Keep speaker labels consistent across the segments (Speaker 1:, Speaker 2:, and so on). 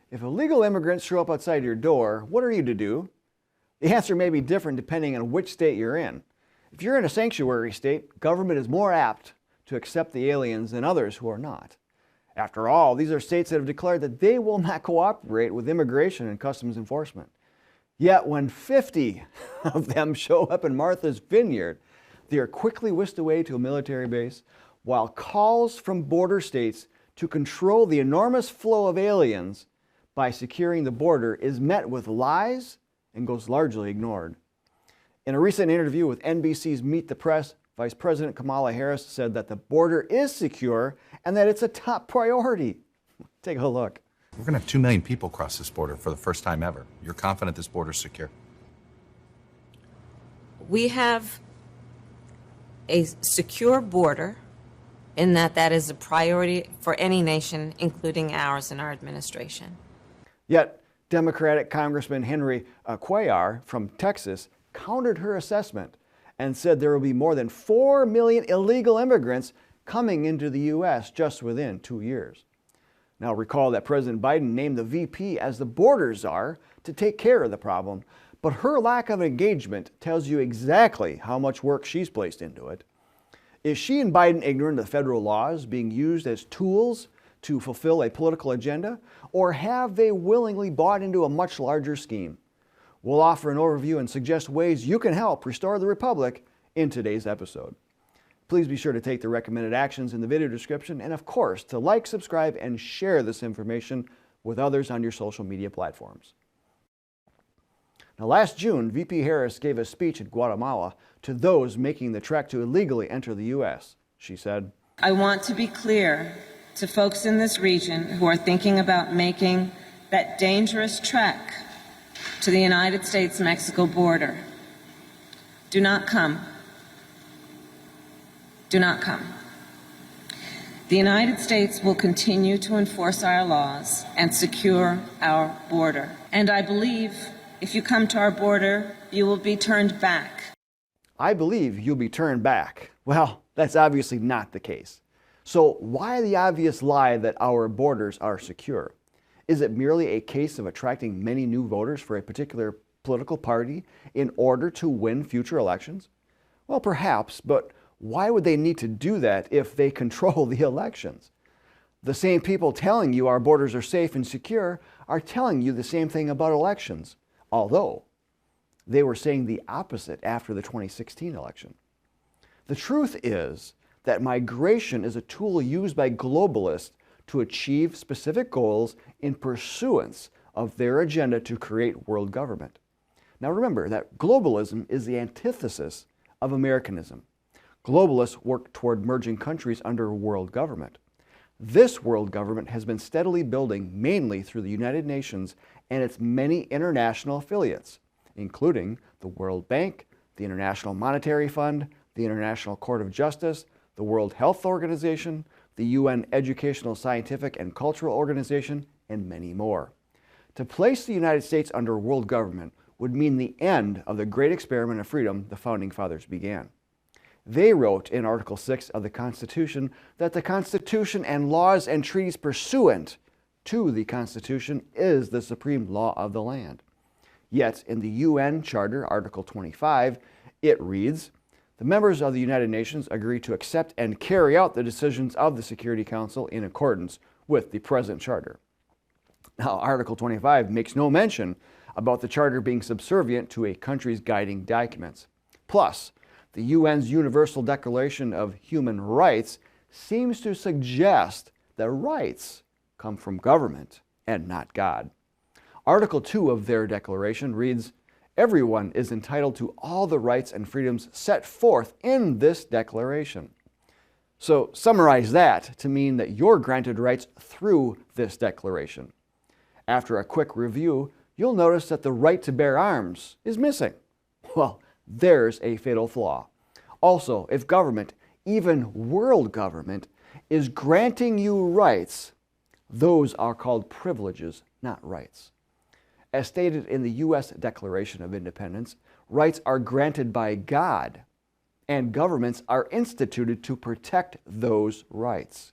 Speaker 1: If illegal immigrants show up outside your door, what are you to do? The answer may be different depending on which state you're in. If you're in a sanctuary state, government is more apt to accept the aliens than others who are not. After all, these are states that have declared that they will not cooperate with immigration and customs enforcement. Yet when 50 of them show up in Martha's Vineyard, they are quickly whisked away to a military base, while calls from border states to control the enormous flow of aliens by securing the border is met with lies and goes largely ignored. In a recent interview with NBC's Meet the Press, Vice President Kamala Harris said that the border is secure and that it's a top priority. Take a look.
Speaker 2: We're going to have 2 million people cross this border for the first time ever. You're confident this border's secure?
Speaker 3: We have a secure border in that is a priority for any nation, including ours and our administration.
Speaker 1: Yet, Democratic Congressman Henry Cuellar from Texas countered her assessment and said there will be more than 4 million illegal immigrants coming into the U.S. just within 2 years. Now recall that President Biden named the VP as the border czar to take care of the problem, but her lack of engagement tells you exactly how much work she's placed into it. Is she and Biden ignorant of the federal laws being used as tools to fulfill a political agenda, or have they willingly bought into a much larger scheme? We'll offer an overview and suggest ways you can help restore the republic in today's episode. Please be sure to take the recommended actions in the video description, and of course, to like, subscribe, and share this information with others on your social media platforms. Now, last June, VP Harris gave a speech in Guatemala to those making the trek to illegally enter the U.S. She said,
Speaker 4: "I want to be clear to folks in this region who are thinking about making that dangerous trek to the United States-Mexico border. Do not come. Do not come. The United States will continue to enforce our laws and secure our border. And I believe if you come to our border, you will be turned back."
Speaker 1: I believe you'll be turned back. Well, that's obviously not the case. So why the obvious lie that our borders are secure? Is it merely a case of attracting many new voters for a particular political party in order to win future elections? Well, perhaps, but why would they need to do that if they control the elections? The same people telling you our borders are safe and secure are telling you the same thing about elections, although they were saying the opposite after the 2016 election. The truth is that migration is a tool used by globalists to achieve specific goals in pursuance of their agenda to create world government. Now remember that globalism is the antithesis of Americanism. Globalists work toward merging countries under world government. This world government has been steadily building mainly through the United Nations and its many international affiliates, including the World Bank, the International Monetary Fund, the International Court of Justice, the World Health Organization, the UN Educational, Scientific, and Cultural Organization, and many more. To place the United States under world government would mean the end of the great experiment of freedom the Founding Fathers began. They wrote in Article 6 of the Constitution that the Constitution and laws and treaties pursuant to the Constitution is the supreme law of the land. Yet in the UN Charter, Article 25, it reads, "The members of the United Nations agree to accept and carry out the decisions of the Security Council in accordance with the present Charter." Now, Article 25 makes no mention about the Charter being subservient to a country's guiding documents. Plus, the UN's Universal Declaration of Human Rights seems to suggest that rights come from government and not God. Article 2 of their declaration reads, "Everyone is entitled to all the rights and freedoms set forth in this declaration." So summarize that to mean that you're granted rights through this declaration. After a quick review, you'll notice that the right to bear arms is missing. Well, there's a fatal flaw. Also, if government, even world government, is granting you rights, those are called privileges, not rights. As stated in the U.S. Declaration of Independence, rights are granted by God, and governments are instituted to protect those rights.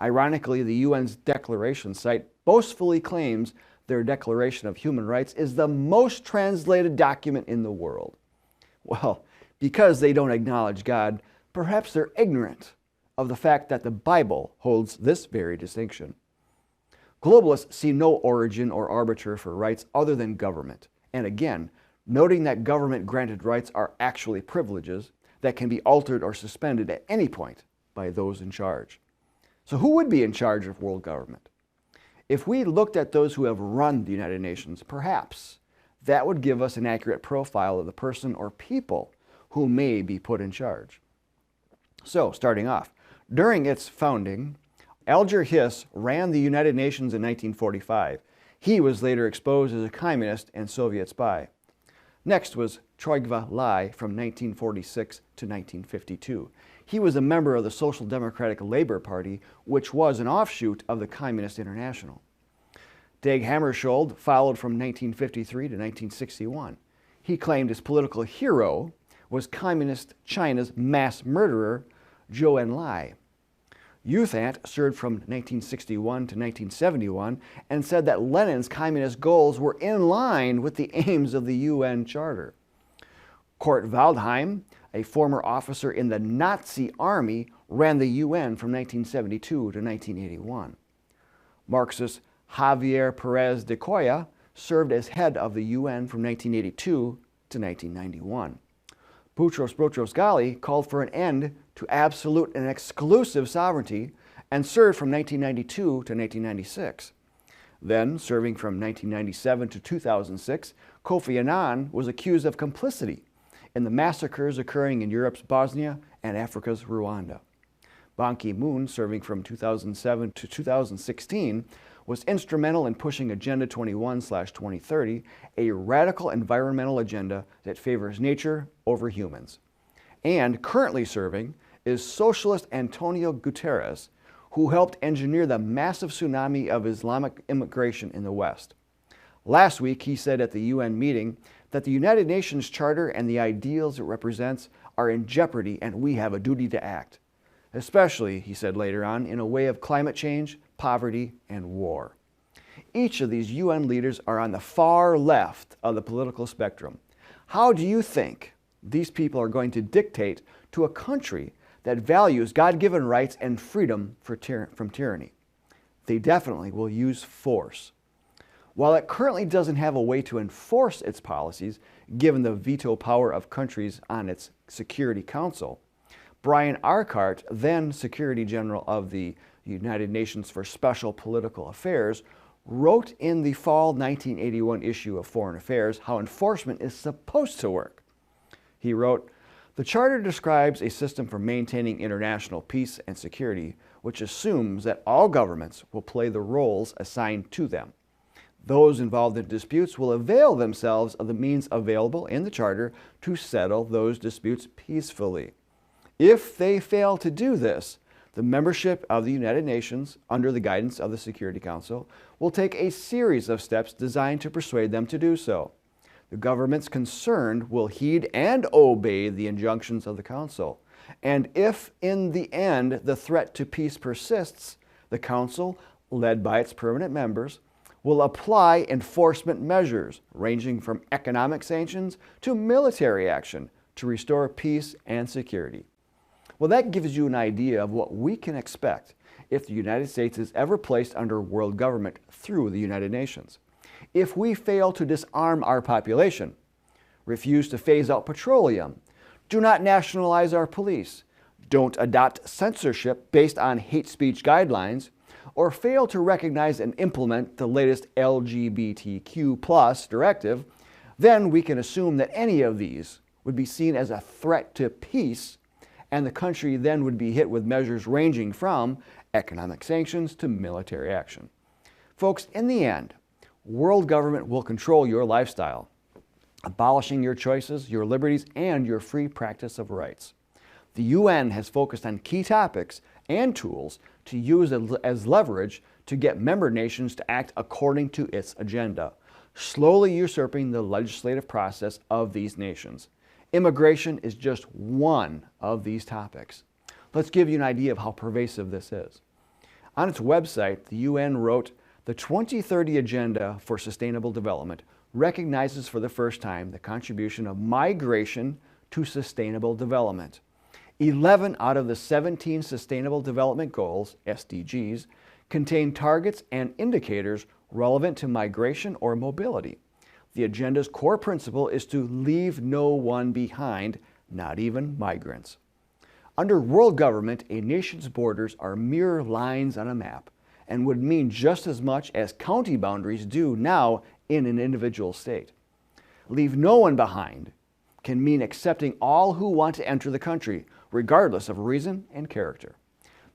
Speaker 1: Ironically, the UN's declaration site boastfully claims their Declaration of Human Rights is the most translated document in the world. Well, because they don't acknowledge God, perhaps they're ignorant of the fact that the Bible holds this very distinction. Globalists see no origin or arbiter for rights other than government. And again, noting that government-granted rights are actually privileges that can be altered or suspended at any point by those in charge. So who would be in charge of world government? If we looked at those who have run the United Nations, perhaps that would give us an accurate profile of the person or people who may be put in charge. So, starting off, during its founding, Alger Hiss ran the United Nations in 1945. He was later exposed as a communist and Soviet spy. Next was Trygve Lie from 1946 to 1952. He was a member of the Social Democratic Labour Party, which was an offshoot of the Communist International. Dag Hammarskjöld followed from 1953 to 1961. He claimed his political hero was Communist China's mass murderer, Zhou Enlai. Youth Ant served from 1961 to 1971 and said that Lenin's communist goals were in line with the aims of the UN Charter. Kurt Waldheim, a former officer in the Nazi army, ran the UN from 1972 to 1981. Marxist Javier Perez de Coya served as head of the UN from 1982 to 1991. Boutros Boutros-Ghali called for an end to absolute and exclusive sovereignty and served from 1992 to 1996. Then, serving from 1997 to 2006, Kofi Annan was accused of complicity in the massacres occurring in Europe's Bosnia and Africa's Rwanda. Ban Ki-moon, serving from 2007 to 2016, was instrumental in pushing Agenda 21/2030, a radical environmental agenda that favors nature over humans. And currently serving is socialist Antonio Guterres, who helped engineer the massive tsunami of Islamic immigration in the West. Last week, he said at the UN meeting that the United Nations Charter and the ideals it represents are in jeopardy and we have a duty to act. Especially, he said later on, in a way of climate change, poverty, and war. Each of these UN leaders are on the far left of the political spectrum. How do you think these people are going to dictate to a country that values God-given rights and freedom from tyranny? They definitely will use force. While it currently doesn't have a way to enforce its policies, given the veto power of countries on its Security Council, Brian Arcart, then Secretary General of the United Nations for Special Political Affairs, wrote in the fall 1981 issue of Foreign Affairs how enforcement is supposed to work. He wrote, "The Charter describes a system for maintaining international peace and security, which assumes that all governments will play the roles assigned to them. Those involved in disputes will avail themselves of the means available in the Charter to settle those disputes peacefully. If they fail to do this, the membership of the United Nations, under the guidance of the Security Council, will take a series of steps designed to persuade them to do so. The governments concerned will heed and obey the injunctions of the Council. And if, in the end, the threat to peace persists, the Council, led by its permanent members, will apply enforcement measures ranging from economic sanctions to military action to restore peace and security." Well, that gives you an idea of what we can expect if the United States is ever placed under world government through the United Nations. If we fail to disarm our population, refuse to phase out petroleum, do not nationalize our police, don't adopt censorship based on hate speech guidelines, or fail to recognize and implement the latest LGBTQ+ directive, then we can assume that any of these would be seen as a threat to peace, and the country then would be hit with measures ranging from economic sanctions to military action. Folks, in the end, world government will control your lifestyle, abolishing your choices, your liberties, and your free practice of rights. The UN has focused on key topics and tools to use as leverage to get member nations to act according to its agenda, slowly usurping the legislative process of these nations. Immigration is just one of these topics. Let's give you an idea of how pervasive this is. On its website, the UN wrote, "The 2030 Agenda for Sustainable Development recognizes for the first time the contribution of migration to sustainable development. 11 out of the 17 Sustainable Development Goals, SDGs, contain targets and indicators relevant to migration or mobility. The agenda's core principle is to leave no one behind, not even migrants." Under world government, a nation's borders are mere lines on a map and would mean just as much as county boundaries do now in an individual state. Leave no one behind can mean accepting all who want to enter the country, regardless of reason and character.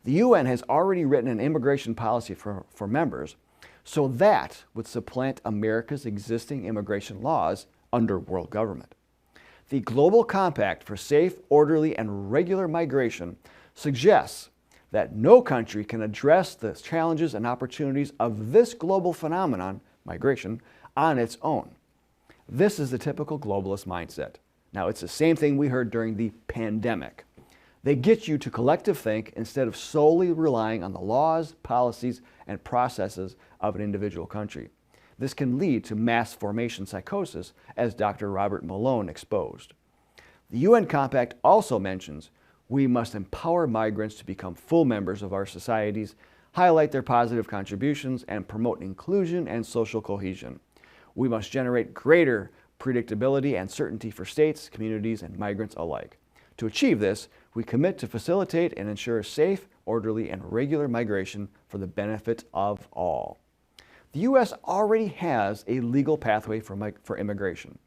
Speaker 1: The UN has already written an immigration policy for members, so that would supplant America's existing immigration laws under world government. The Global Compact for Safe, Orderly, and Regular Migration suggests that no country can address the challenges and opportunities of this global phenomenon, migration, on its own. This is the typical globalist mindset. Now, it's the same thing we heard during the pandemic. They get you to collective think instead of solely relying on the laws, policies, and processes of an individual country. This can lead to mass formation psychosis, as Dr. Robert Malone exposed. The UN Compact also mentions we must empower migrants to become full members of our societies, highlight their positive contributions, and promote inclusion and social cohesion. We must generate greater predictability and certainty for states, communities, and migrants alike. To achieve this, we commit to facilitate and ensure safe, orderly, and regular migration for the benefit of all. The U.S. already has a legal pathway for immigration.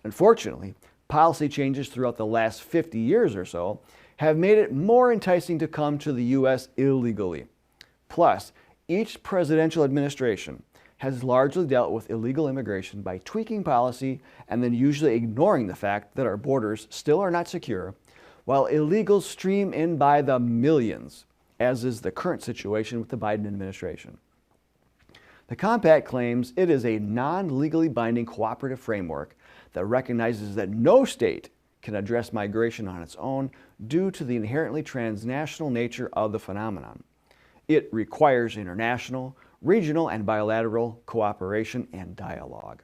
Speaker 1: Unfortunately, policy changes throughout the last 50 years or so have made it more enticing to come to the U.S. illegally. Plus, each presidential administration has largely dealt with illegal immigration by tweaking policy and then usually ignoring the fact that our borders still are not secure, while illegals stream in by the millions, as is the current situation with the Biden administration. The Compact claims it is a non-legally binding cooperative framework that recognizes that no state can address migration on its own due to the inherently transnational nature of the phenomenon. It requires international, regional, and bilateral cooperation and dialogue.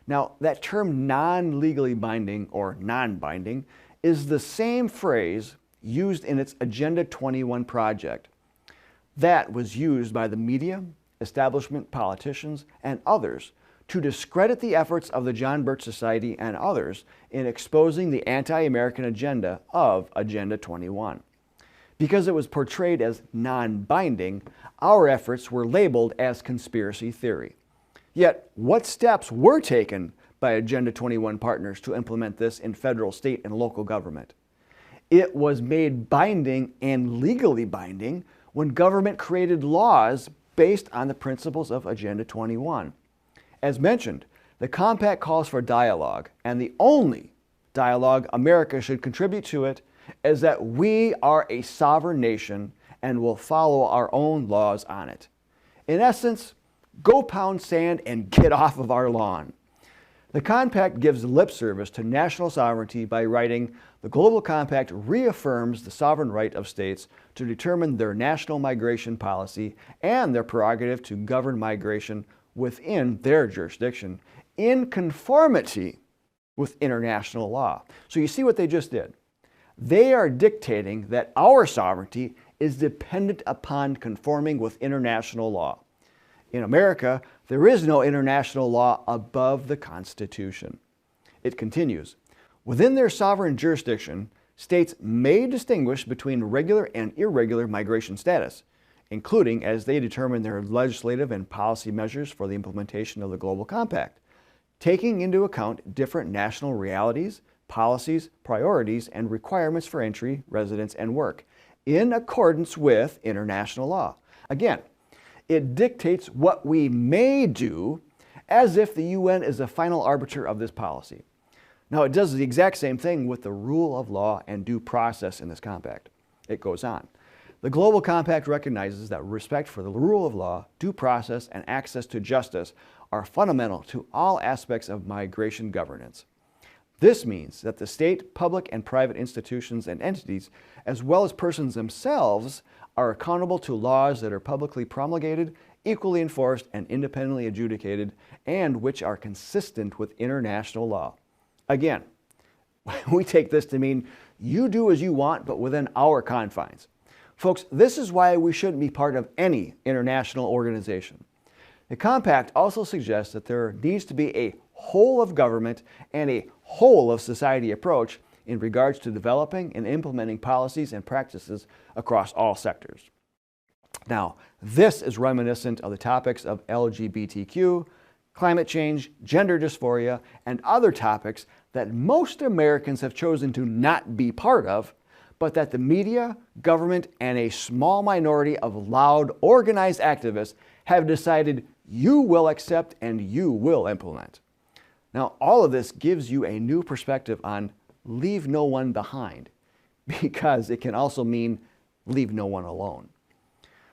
Speaker 1: Now, that term non-legally binding or non-binding is the same phrase used in its Agenda 21 project. That was used by the media, establishment, politicians, and others to discredit the efforts of the John Birch Society and others in exposing the anti-American agenda of Agenda 21. Because it was portrayed as non-binding, our efforts were labeled as conspiracy theory. Yet, what steps were taken by Agenda 21 partners to implement this in federal, state, and local government? It was made binding and legally binding when government created laws based on the principles of Agenda 21. As mentioned, the Compact calls for dialogue, and the only dialogue America should contribute to it is that we are a sovereign nation and will follow our own laws on it. In essence, go pound sand and get off of our lawn. The Compact gives lip service to national sovereignty by writing, "The Global Compact reaffirms the sovereign right of states to determine their national migration policy and their prerogative to govern migration within their jurisdiction in conformity with international law." So you see what they just did. They are dictating that our sovereignty is dependent upon conforming with international law. In America, there is no international law above the Constitution. It continues, "Within their sovereign jurisdiction, states may distinguish between regular and irregular migration status, including as they determine their legislative and policy measures for the implementation of the Global Compact, taking into account different national realities, policies, priorities, and requirements for entry, residence, and work, in accordance with international law." Again, it dictates what we may do as if the UN is the final arbiter of this policy. Now, it does the exact same thing with the rule of law and due process in this compact. It goes on. The Global Compact recognizes that respect for the rule of law, due process, and access to justice are fundamental to all aspects of migration governance. This means that the state, public, and private institutions and entities, as well as persons themselves, are accountable to laws that are publicly promulgated, equally enforced, and independently adjudicated, and which are consistent with international law. Again, we take this to mean you do as you want, but within our confines. Folks, this is why we shouldn't be part of any international organization. The compact also suggests that there needs to be a whole of government and a whole of society approach in regards to developing and implementing policies and practices across all sectors. Now, this is reminiscent of the topics of LGBTQ, climate change, gender dysphoria, and other topics that most Americans have chosen to not be part of, but that the media, government, and a small minority of loud, organized activists have decided you will accept and you will implement. Now, all of this gives you a new perspective on leave no one behind, because it can also mean leave no one alone.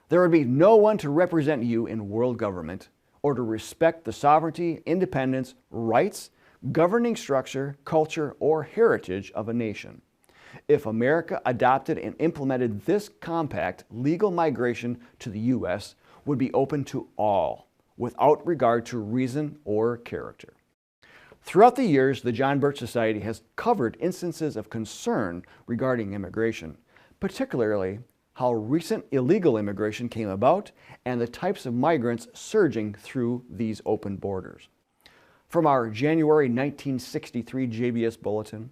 Speaker 1: There would be no one to represent you in world government or to respect the sovereignty, independence, rights, governing structure, culture, or heritage of a nation. If America adopted and implemented this compact, legal migration to the U.S. would be open to all, without regard to reason or character. Throughout the years, the John Birch Society has covered instances of concern regarding immigration, particularly how recent illegal immigration came about and the types of migrants surging through these open borders. From our January 1963 JBS Bulletin,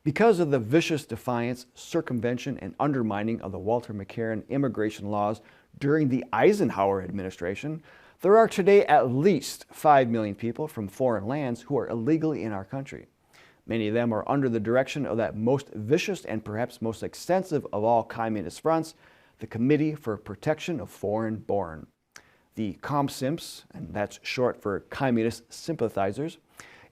Speaker 1: because of the vicious defiance, circumvention, and undermining of the Walter McCarran immigration laws during the Eisenhower administration, there are today at least 5 million people from foreign lands who are illegally in our country. Many of them are under the direction of that most vicious and perhaps most extensive of all communist fronts, the Committee for Protection of Foreign Born. The ComSimps, and that's short for Communist Sympathizers,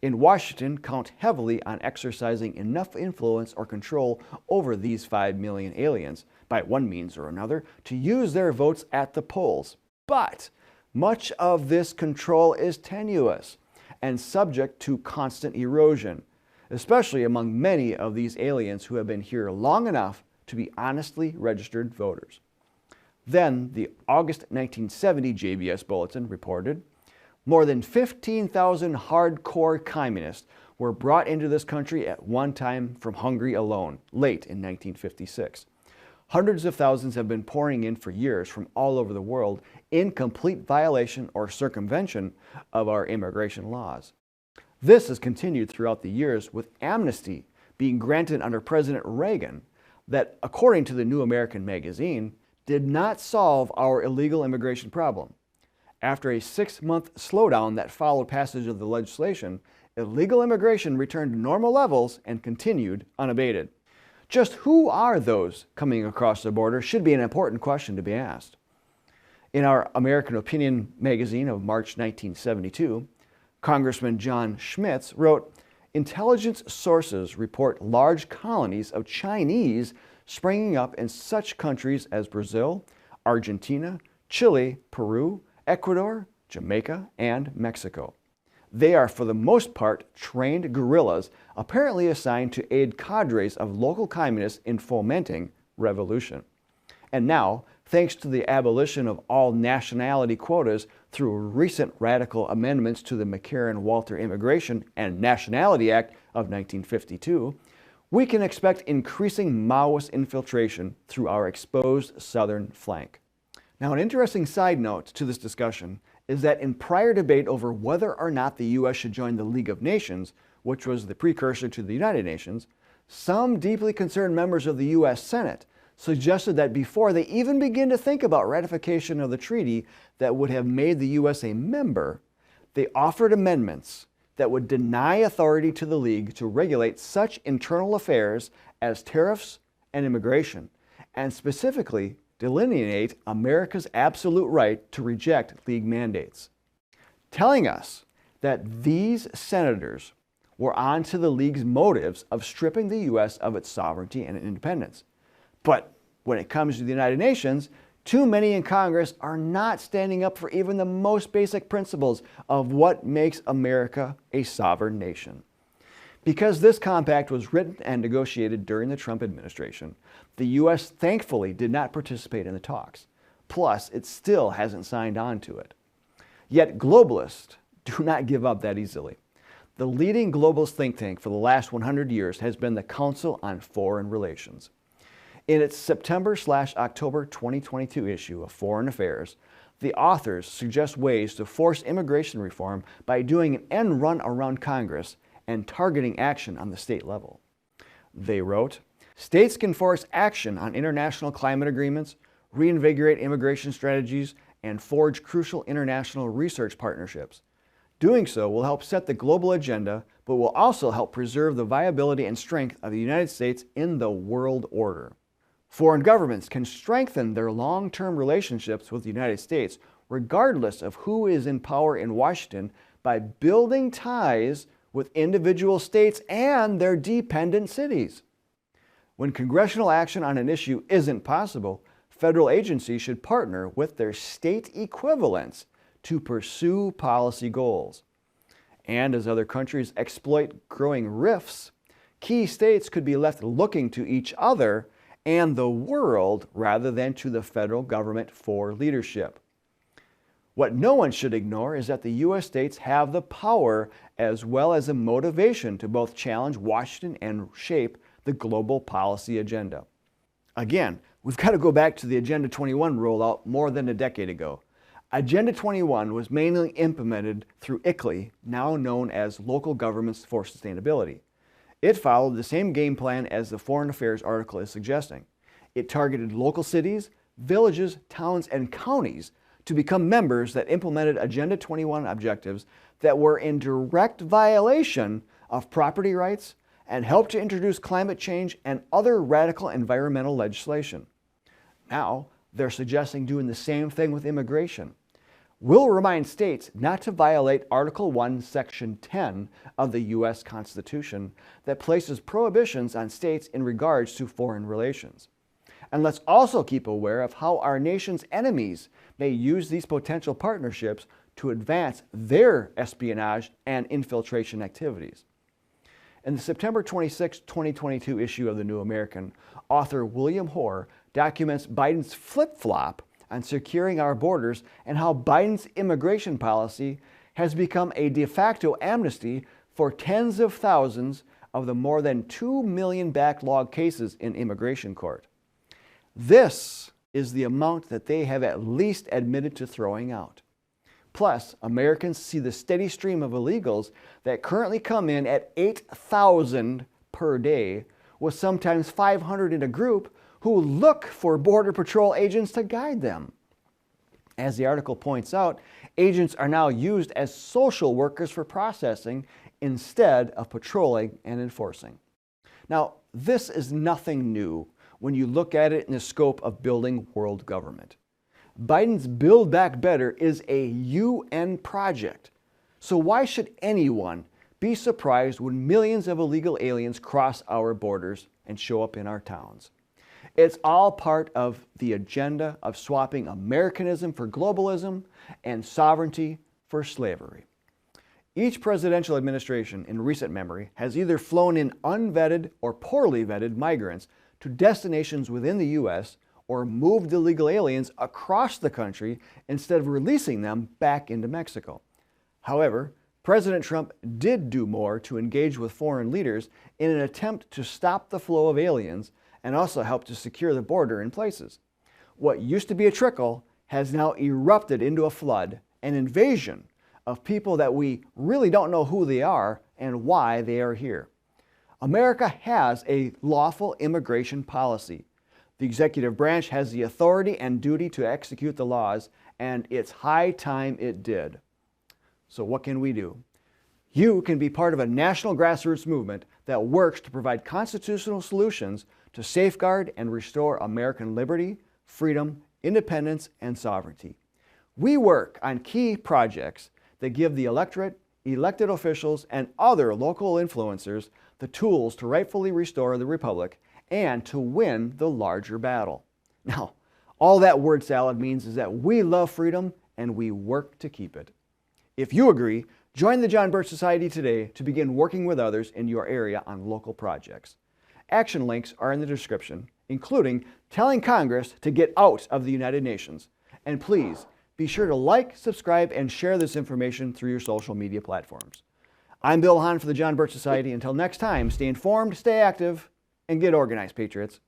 Speaker 1: in Washington count heavily on exercising enough influence or control over these 5 million aliens, by one means or another, to use their votes at the polls. But much of this control is tenuous and subject to constant erosion, especially among many of these aliens who have been here long enough to be honestly registered voters. Then, the August 1970 JBS Bulletin reported, more than 15,000 hardcore communists were brought into this country at one time from Hungary alone, late in 1956. Hundreds of thousands have been pouring in for years from all over the world in complete violation or circumvention of our immigration laws. This has continued throughout the years, with amnesty being granted under President Reagan that, according to the New American Magazine, did not solve our illegal immigration problem. After a 6-month slowdown that followed passage of the legislation, illegal immigration returned to normal levels and continued unabated. Just who are those coming across the border should be an important question to be asked. In our American Opinion magazine of March 1972, Congressman John Schmitz wrote, "Intelligence sources report large colonies of Chinese springing up in such countries as Brazil, Argentina, Chile, Peru, Ecuador, Jamaica, and Mexico. They are, for the most part, trained guerrillas apparently assigned to aid cadres of local communists in fomenting revolution. And now, thanks to the abolition of all nationality quotas through recent radical amendments to the McCarran-Walter Immigration and Nationality Act of 1952, we can expect increasing Maoist infiltration through our exposed southern flank." Now, an interesting side note to this discussion is that in prior debate over whether or not the U.S. should join the League of Nations, which was the precursor to the United Nations, some deeply concerned members of the U.S. Senate suggested that before they even begin to think about ratification of the treaty that would have made the U.S. a member, they offered amendments that would deny authority to the League to regulate such internal affairs as tariffs and immigration, and specifically delineate America's absolute right to reject League mandates, telling us that these senators were on to the League's motives of stripping the U.S. of its sovereignty and independence. But when it comes to the United Nations, too many in Congress are not standing up for even the most basic principles of what makes America a sovereign nation. Because this compact was written and negotiated during the Trump administration, the U.S. thankfully did not participate in the talks. Plus, it still hasn't signed on to it. Yet globalists do not give up that easily. The leading globalist think tank for the last 100 years has been the Council on Foreign Relations. In its September/October 2022 issue of Foreign Affairs, the authors suggest ways to force immigration reform by doing an end run around Congress and targeting action on the state level. They wrote, "States can force action on international climate agreements, reinvigorate immigration strategies, and forge crucial international research partnerships. Doing so will help set the global agenda, but will also help preserve the viability and strength of the United States in the world order. Foreign governments can strengthen their long-term relationships with the United States, regardless of who is in power in Washington, by building ties with individual states and their dependent cities. When congressional action on an issue isn't possible, federal agencies should partner with their state equivalents to pursue policy goals. And as other countries exploit growing rifts, key states could be left looking to each other and the world rather than to the federal government for leadership. What no one should ignore is that the U.S. states have the power as well as the motivation to both challenge Washington and shape the global policy agenda. Again, we've got to go back to the Agenda 21 rollout more than a decade ago. Agenda 21 was mainly implemented through ICLEI, now known as Local Governments for Sustainability. It followed the same game plan as the Foreign Affairs article is suggesting. It targeted local cities, villages, towns, and counties to become members that implemented Agenda 21 objectives that were in direct violation of property rights and helped to introduce climate change and other radical environmental legislation. Now, they're suggesting doing the same thing with immigration. We'll remind states not to violate Article 1, Section 10 of the U.S. Constitution that places prohibitions on states in regards to foreign relations. And let's also keep aware of how our nation's enemies may use these potential partnerships to advance their espionage and infiltration activities. In the September 26, 2022 issue of The New American, author William Hoare documents Biden's flip-flop on securing our borders and how Biden's immigration policy has become a de facto amnesty for tens of thousands of the more than 2 million backlog cases in immigration court. This is the amount that they have at least admitted to throwing out. Plus, Americans see the steady stream of illegals that currently come in at 8,000 per day, with sometimes 500 in a group who look for Border Patrol agents to guide them. As the article points out, agents are now used as social workers for processing instead of patrolling and enforcing. Now, this is nothing new when you look at it in the scope of building world government. Biden's Build Back Better is a UN project. So why should anyone be surprised when millions of illegal aliens cross our borders and show up in our towns? It's all part of the agenda of swapping Americanism for globalism and sovereignty for slavery. Each presidential administration in recent memory has either flown in unvetted or poorly vetted migrants to destinations within the U.S. or moved illegal aliens across the country instead of releasing them back into Mexico. However, President Trump did do more to engage with foreign leaders in an attempt to stop the flow of aliens and also help to secure the border in places. What used to be a trickle has now erupted into a flood, an invasion of people that we really don't know who they are and why they are here. America has a lawful immigration policy. The executive branch has the authority and duty to execute the laws, and it's high time it did. So what can we do? You can be part of a national grassroots movement that works to provide constitutional solutions to safeguard and restore American liberty, freedom, independence, and sovereignty. We work on key projects that give the electorate, elected officials, and other local influencers the tools to rightfully restore the republic and to win the larger battle. Now, all that word salad means is that we love freedom and we work to keep it. If you agree, Join the John Birch Society today to begin working with others in your area on local projects. Action links are in the description, including telling Congress to get out of the United Nations. And please, be sure to like, subscribe, and share this information through your social media platforms. I'm Bill Hahn for the John Birch Society. Until next time, stay informed, stay active, and get organized, Patriots.